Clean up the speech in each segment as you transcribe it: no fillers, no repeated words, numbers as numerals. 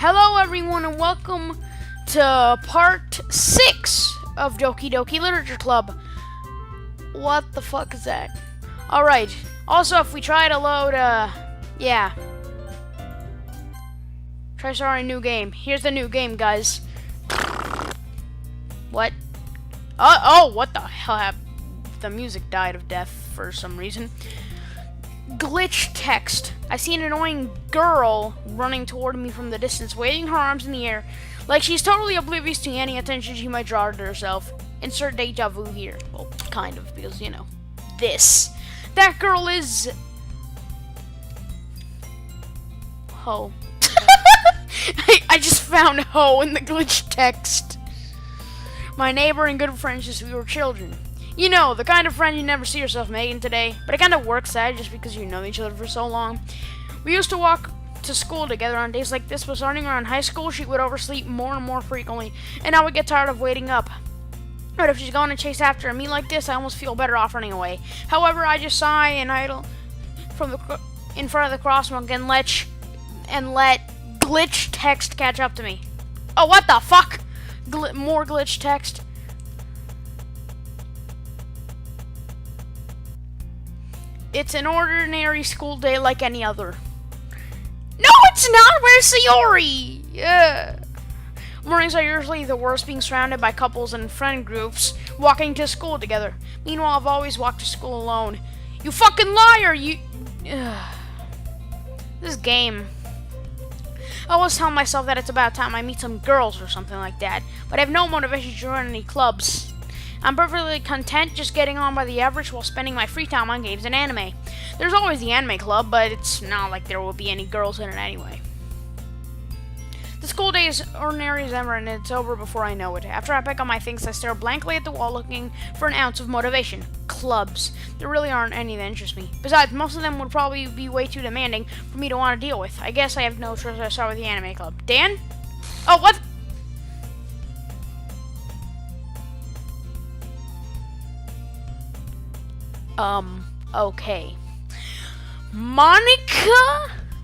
Hello everyone and welcome to part 6 of Doki Literature Club. What the fuck is that? Alright, also if we try to load, try starting a new game. Here's the new game, guys. What? Oh, what the hell? The music died of death for some reason. Glitch text. I see an annoying girl running toward me from the distance, waving her arms in the air, like she's totally oblivious to any attention she might draw to herself. Insert deja vu here. Well, kind of, because, you know, this. That girl is... Ho. I just found ho in the glitch text. My neighbor and good friend since we were children. You know, the kind of friend you never see yourself making today, but it kind of works out just because you know each other for so long. We used to walk to school together on days like this, but starting around high school, she would oversleep more and more frequently, and I would get tired of waiting up. But if she's going to chase after me like this, I almost feel better off running away. However, I just sigh and idle in front of the crosswalk and let glitch text catch up to me. Oh, what the fuck? More glitch text. It's an ordinary school day like any other. No, it's not! Where's Sayori? Yeah. Mornings are usually the worst, being surrounded by couples and friend groups walking to school together. Meanwhile, I've always walked to school alone. You fucking liar! This game. I always tell myself that it's about time I meet some girls or something like that, but I have no motivation to join any clubs. I'm perfectly content just getting on by the average while spending my free time on games and anime. There's always the anime club, but it's not like there will be any girls in it anyway. The school day is ordinary as ever, and it's over before I know it. After I pick up my things, I stare blankly at the wall looking for an ounce of motivation. Clubs. There really aren't any that interest me. Besides, most of them would probably be way too demanding for me to want to deal with. I guess I have no choice. I start with the anime club. Dan? Oh, what? Okay. Monica?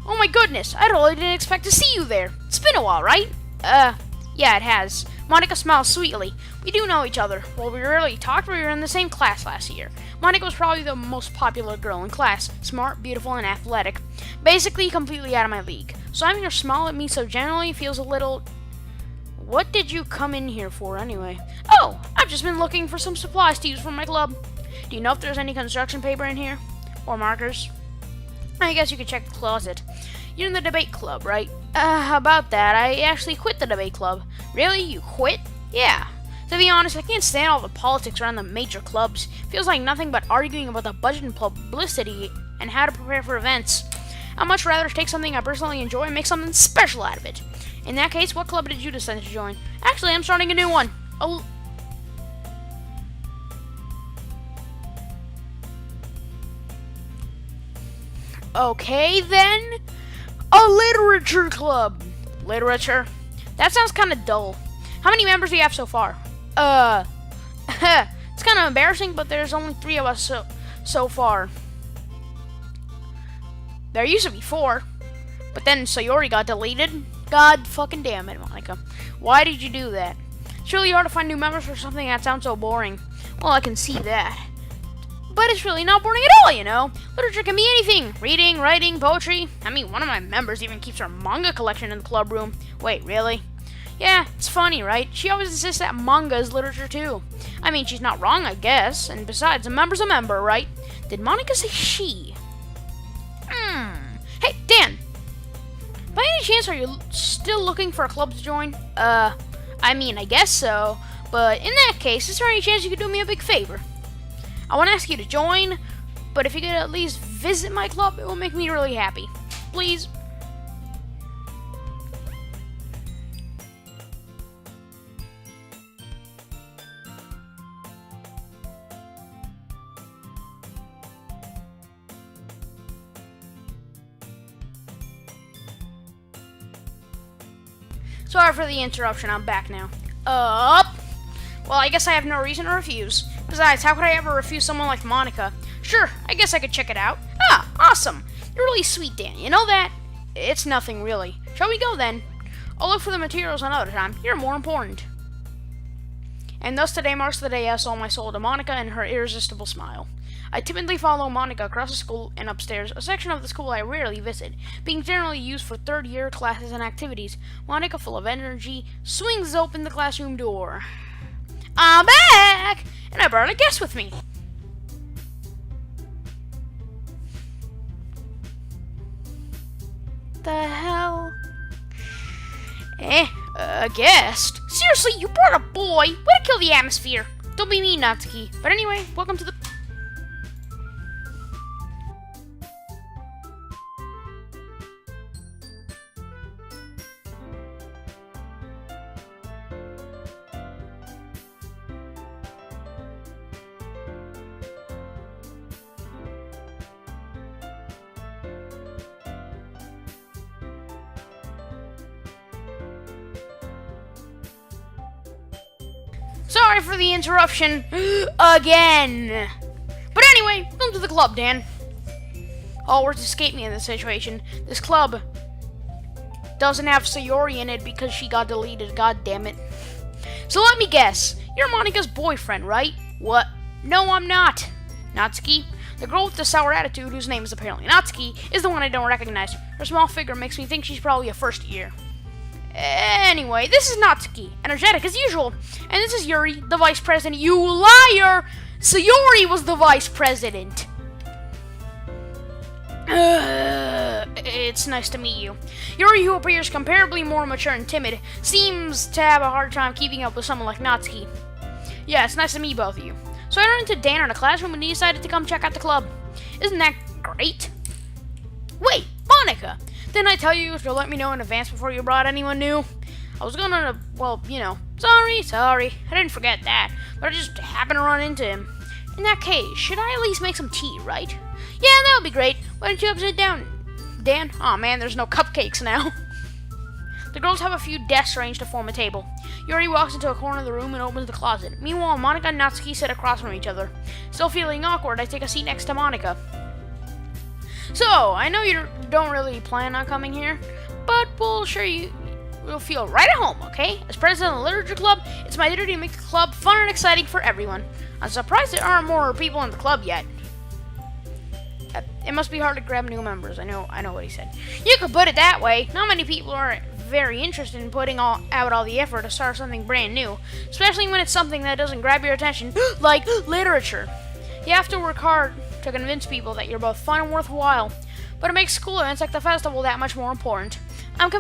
Oh my goodness, I totally didn't expect to see you there. It's been a while, right? Yeah, it has. Monica smiles sweetly. We do know each other. Well, we rarely talked, but we were in the same class last year. Monica was probably the most popular girl in class. Smart, beautiful, and athletic. Basically, completely out of my league. So having her smile at me so generally feels a little... What did you come in here for, anyway? Oh, I've just been looking for some supplies to use for my club. Do you know if there's any construction paper in here? Or markers? I guess you could check the closet. You're in the debate club, right? About that, I actually quit the debate club. Really? You quit? Yeah. To be honest, I can't stand all the politics around the major clubs. Feels like nothing but arguing about the budget and publicity and how to prepare for events. I'd much rather take something I personally enjoy and make something special out of it. In that case, what club did you decide to join? Actually, I'm starting a new one. Oh. Okay, then. A literature club. Literature? That sounds kind of dull. How many members do you have so far? It's kind of embarrassing, but there's only 3 of us so far. There used to be 4, but then Sayori got deleted. God fucking damn it, Monica. Why did you do that? It's really hard to find new members for something that sounds so boring. Well, I can see that. But it's really not boring at all, you know. Literature can be anything. Reading, writing, poetry. I mean, one of my members even keeps her manga collection in the club room. Wait, really? Yeah, it's funny, right? She always insists that manga is literature, too. I mean, she's not wrong, I guess. And besides, a member's a member, right? Did Monica say she? Hey, Dan! By any chance, are you still looking for a club to join? I mean, I guess so. But in that case, is there any chance you could do me a big favor? I want to ask you to join, but if you could at least visit my club, it will make me really happy. Please. Sorry for the interruption, I'm back now. Well, I guess I have no reason to refuse. Besides, how could I ever refuse someone like Monica? Sure, I guess I could check it out. Ah, awesome. You're really sweet, Dan. You know that? It's nothing, really. Shall we go, then? I'll look for the materials another time. You're more important. And thus today marks the day I sold my soul to Monica and her irresistible smile. I timidly follow Monica across the school and upstairs, a section of the school I rarely visit, being generally used for third-year classes and activities. Monica, full of energy, swings open the classroom door. I'm back! And I brought a guest with me. The hell? A guest? Seriously, you brought a boy? Way to kill the atmosphere. Don't be mean, Natsuki. But anyway, welcome to the... Sorry for the interruption. Again. But anyway, welcome to the club, Dan. All words escape me in this situation. This club doesn't have Sayori in it because she got deleted. God damn it. So let me guess. You're Monica's boyfriend, right? What? No, I'm not. Natsuki? The girl with the sour attitude, whose name is apparently Natsuki, is the one I don't recognize. Her small figure makes me think she's probably a first year. Anyway, this is Natsuki, energetic as usual, and this is Yuri, the vice president. You liar! Sayori was the vice president. It's nice to meet you. Yuri, who appears comparably more mature and timid, seems to have a hard time keeping up with someone like Natsuki. Yeah, it's nice to meet both of you. So I ran into Dan in the classroom and he decided to come check out the club. Isn't that great? Wait, Monica! Didn't I tell you to let me know in advance before you brought anyone new? I was gonna, well, you know, sorry, I didn't forget that, but I just happened to run into him. In that case, should I at least make some tea, right? Yeah, that would be great. Why don't you upside down, Dan? Aw, man, there's no cupcakes now. The girls have a few desks arranged to form a table. Yuri walks into a corner of the room and opens the closet. Meanwhile, Monica and Natsuki sit across from each other. Still feeling awkward, I take a seat next to Monica. So, I know you don't really plan on coming here, but we'll feel right at home, okay? As president of the literature club, it's my duty to make the club fun and exciting for everyone. I'm surprised there aren't more people in the club yet. It must be hard to grab new members. I know what he said. You could put it that way. Not many people are very interested in putting out all the effort to start something brand new, especially when it's something that doesn't grab your attention, like literature. You have to work hard to convince people that you're both fun and worthwhile, but it makes school events like the festival that much more important. I'm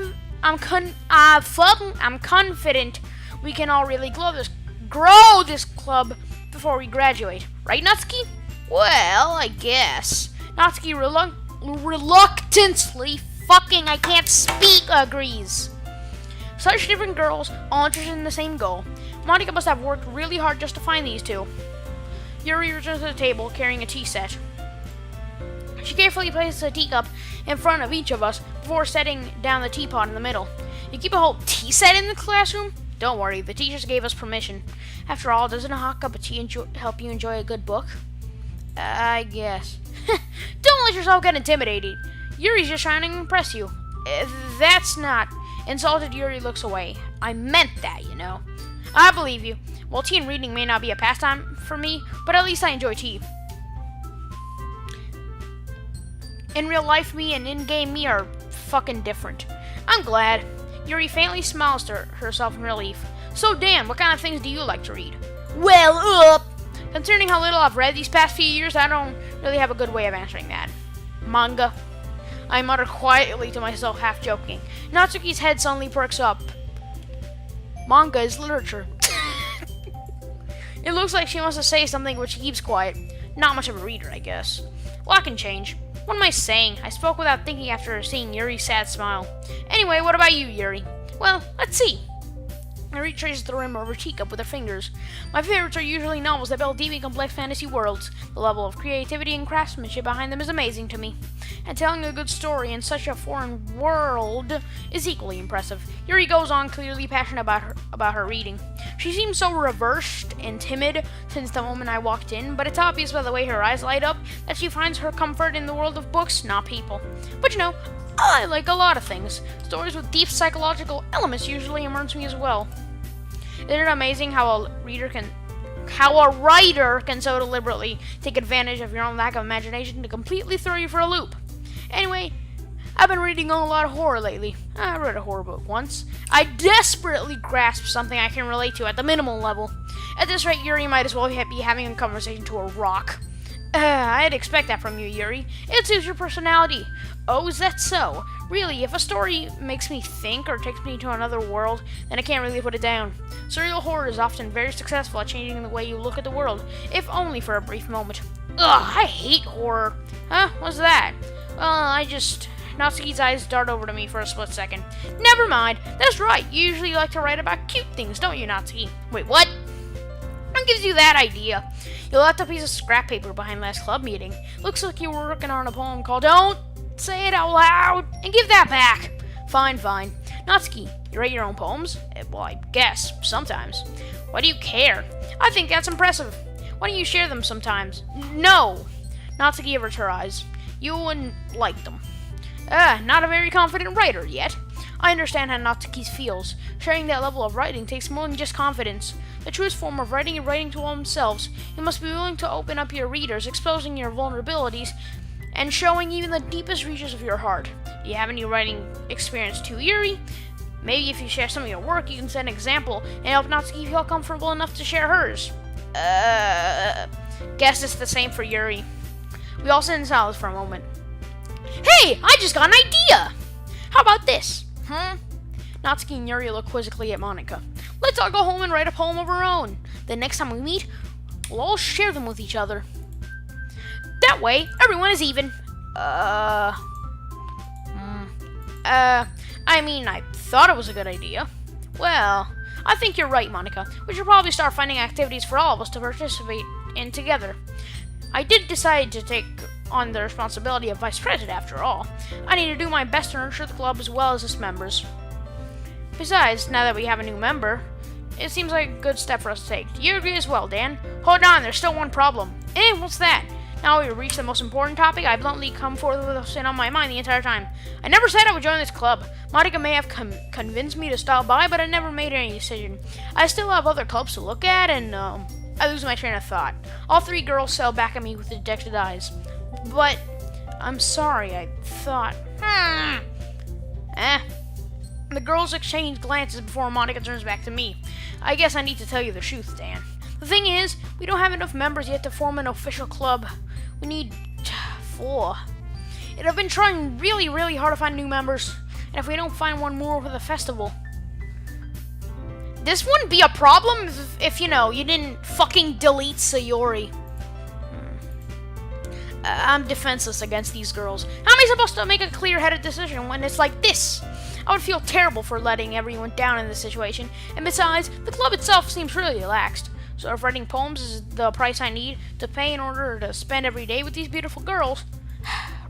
confident we can all really grow this club before we graduate, right, Natsuki? Well, I guess. Natsuki reluctantly I can't speak agrees. Such different girls, all interested in the same goal. Monica must have worked really hard just to find these two. Yuri returns to the table carrying a tea set. She carefully places a teacup in front of each of us before setting down the teapot in the middle. You keep a whole tea set in the classroom? Don't worry, the teachers gave us permission. After all, doesn't a hot cup of tea help you enjoy a good book? I guess. Don't let yourself get intimidated. Yuri's just trying to impress you. That's not... Insulted Yuri looks away. I meant that, you know. I believe you. Well, tea and reading may not be a pastime for me, but at least I enjoy tea. In real life, me and in-game me are fucking different. I'm glad. Yuri faintly smiles to herself in relief. So, Dan, what kind of things do you like to read? Well, considering how little I've read these past few years, I don't really have a good way of answering that. Manga. I mutter quietly to myself, half joking. Natsuki's head suddenly perks up. Manga is literature. It looks like she wants to say something, but she keeps quiet. Not much of a reader, I guess. Well, I can change. What am I saying? I spoke without thinking after seeing Yuri's sad smile. Anyway, what about you, Yuri? Well, let's see. Yuri traces the rim of her teacup with her fingers. My favorites are usually novels that build deep and complex fantasy worlds. The level of creativity and craftsmanship behind them is amazing to me. And telling a good story in such a foreign world is equally impressive. Yuri goes on, clearly passionate about her reading. She seems so reversed and timid since the moment I walked in, but it's obvious by the way her eyes light up that she finds her comfort in the world of books, not people. But you know, I like a lot of things. Stories with deep psychological elements usually immerse me as well. Isn't it amazing how a writer can so deliberately take advantage of your own lack of imagination to completely throw you for a loop? Anyway, I've been reading a lot of horror lately. I read a horror book once. I desperately grasped something I can relate to at the minimal level. At this rate, Yuri might as well be having a conversation to a rock. I'd expect that from you, Yuri. It suits your personality. Oh, is that so? Really, if a story makes me think or takes me to another world, then I can't really put it down. Surreal horror is often very successful at changing the way you look at the world, if only for a brief moment. Ugh, I hate horror. Huh? What's that? Natsuki's eyes dart over to me for a split second. Never mind. That's right. You usually like to write about cute things, don't you, Natsuki? Wait, what? What gives you that idea? You left a piece of scrap paper behind last club meeting. Looks like you were working on a poem called Don't Say It Out Loud, and give that back. Fine. Natsuki, you write your own poems? Well, I guess, sometimes. Why do you care? I think that's impressive. Why don't you share them sometimes? No. Natsuki averts her eyes. You wouldn't like them. Not a very confident writer yet. I understand how Natsuki feels. Sharing that level of writing takes more than just confidence. The truest form of writing is writing to themselves. You must be willing to open up your readers, exposing your vulnerabilities, and showing even the deepest reaches of your heart. Do you have any writing experience too, Yuri? Maybe if you share some of your work, you can set an example and help Natsuki feel comfortable enough to share hers. Guess it's the same for Yuri. We all sit in silence for a moment. Hey, I just got an idea! How about this? Natsuki and Yuri look quizzically at Monika. Let's all go home and write a poem of our own. The next time we meet, we'll all share them with each other. That way, everyone is even. I thought it was a good idea. Well, I think you're right, Monika. We should probably start finding activities for all of us to participate in together. I did decide to take on the responsibility of vice president after all. I need to do my best to nurture the club as well as its members. Besides, now that we have a new member, it seems like a good step for us to take. Do you agree as well, Dan? Hold on, there's still one problem. What's that? Now we've reached the most important topic. I bluntly come forth with what's on my mind the entire time. I never said I would join this club. Monika may have convinced me to stop by, but I never made any decision. I still have other clubs to look at, and I lose my train of thought. All three girls sail back at me with dejected eyes. But I'm sorry, I thought. The girls exchange glances before Monika turns back to me. I guess I need to tell you the truth, Dan. The thing is, we don't have enough members yet to form an official club. We need 4. And I've been trying really, really hard to find new members. And if we don't find one more for the festival, this wouldn't be a problem if you didn't fucking delete Sayori. I'm defenseless against these girls. How am I supposed to make a clear-headed decision when it's like this? I would feel terrible for letting everyone down in this situation, and besides, the club itself seems really relaxed. So if writing poems is the price I need to pay in order to spend every day with these beautiful girls...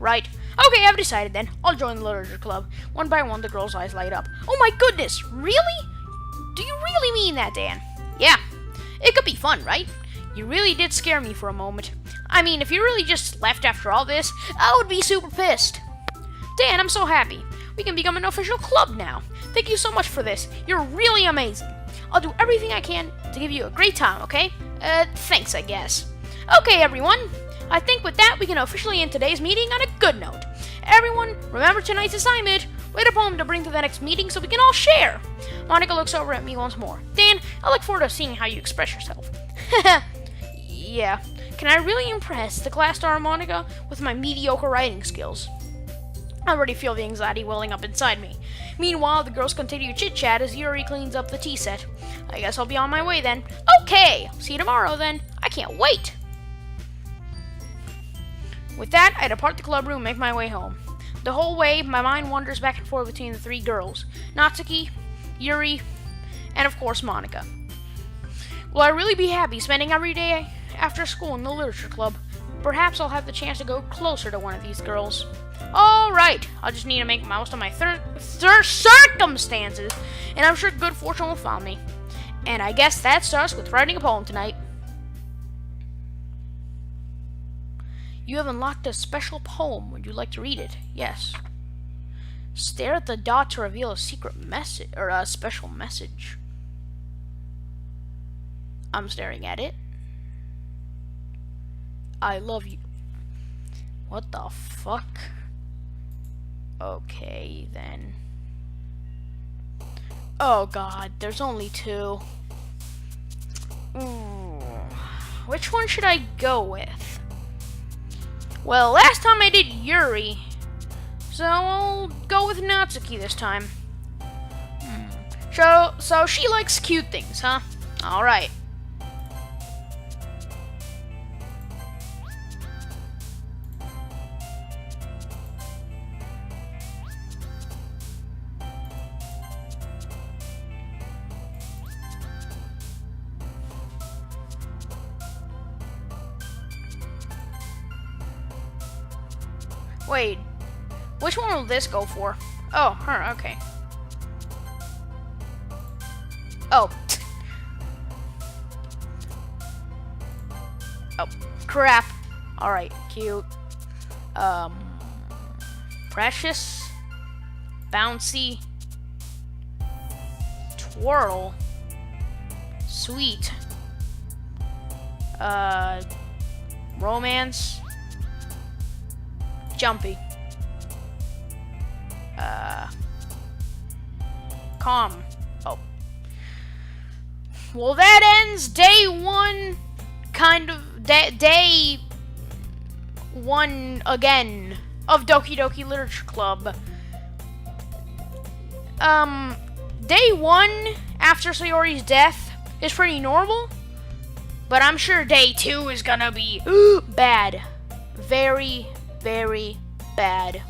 Right. Okay, I've decided then. I'll join the literature club. One by one, the girls' eyes light up. Oh my goodness, really? Do you really mean that, Dan? Yeah. It could be fun, right? You really did scare me for a moment. I mean, if you really just left after all this, I would be super pissed. Dan, I'm so happy. We can become an official club now. Thank you so much for this. You're really amazing. I'll do everything I can to give you a great time, okay? Thanks, I guess. Okay, everyone. I think with that, we can officially end today's meeting on a good note. Everyone, remember tonight's assignment. Write a poem to bring to the next meeting so we can all share. Monika looks over at me once more. Dan, I look forward to seeing how you express yourself. Yeah. Can I really impress the class star Monika with my mediocre writing skills? I already feel the anxiety welling up inside me. Meanwhile, the girls continue chit-chat as Yuri cleans up the tea set. I guess I'll be on my way then. Okay, see you tomorrow then. I can't wait. With that, I depart the club room and make my way home. The whole way, my mind wanders back and forth between the 3 girls. Natsuki, Yuri, and of course Monika. Will I really be happy spending every day after school in the literature club? Perhaps I'll have the chance to go closer to one of these girls. Alright, I'll just need to make most of my circumstances, and I'm sure good fortune will follow me. And I guess that starts with writing a poem tonight. You have unlocked a special poem. Would you like to read it? Yes. Stare at the dot to reveal a secret message or a special message. I'm staring at it. I love you. What the fuck? Okay, then. Oh god, there's only two. Ooh. Which one should I go with? Well, last time I did Yuri, so I'll go with Natsuki this time. So she likes cute things, huh? Alright. Wait, which one will this go for? Oh, her, okay. Oh. Oh, crap. Alright, cute. Precious. Bouncy. Twirl. Sweet. Romance. Jumpy. Calm. Oh. Well, that ends day one, day one again of Doki Doki Literature Club. Day one after Sayori's death is pretty normal, but I'm sure day two is gonna be bad. Very, very bad.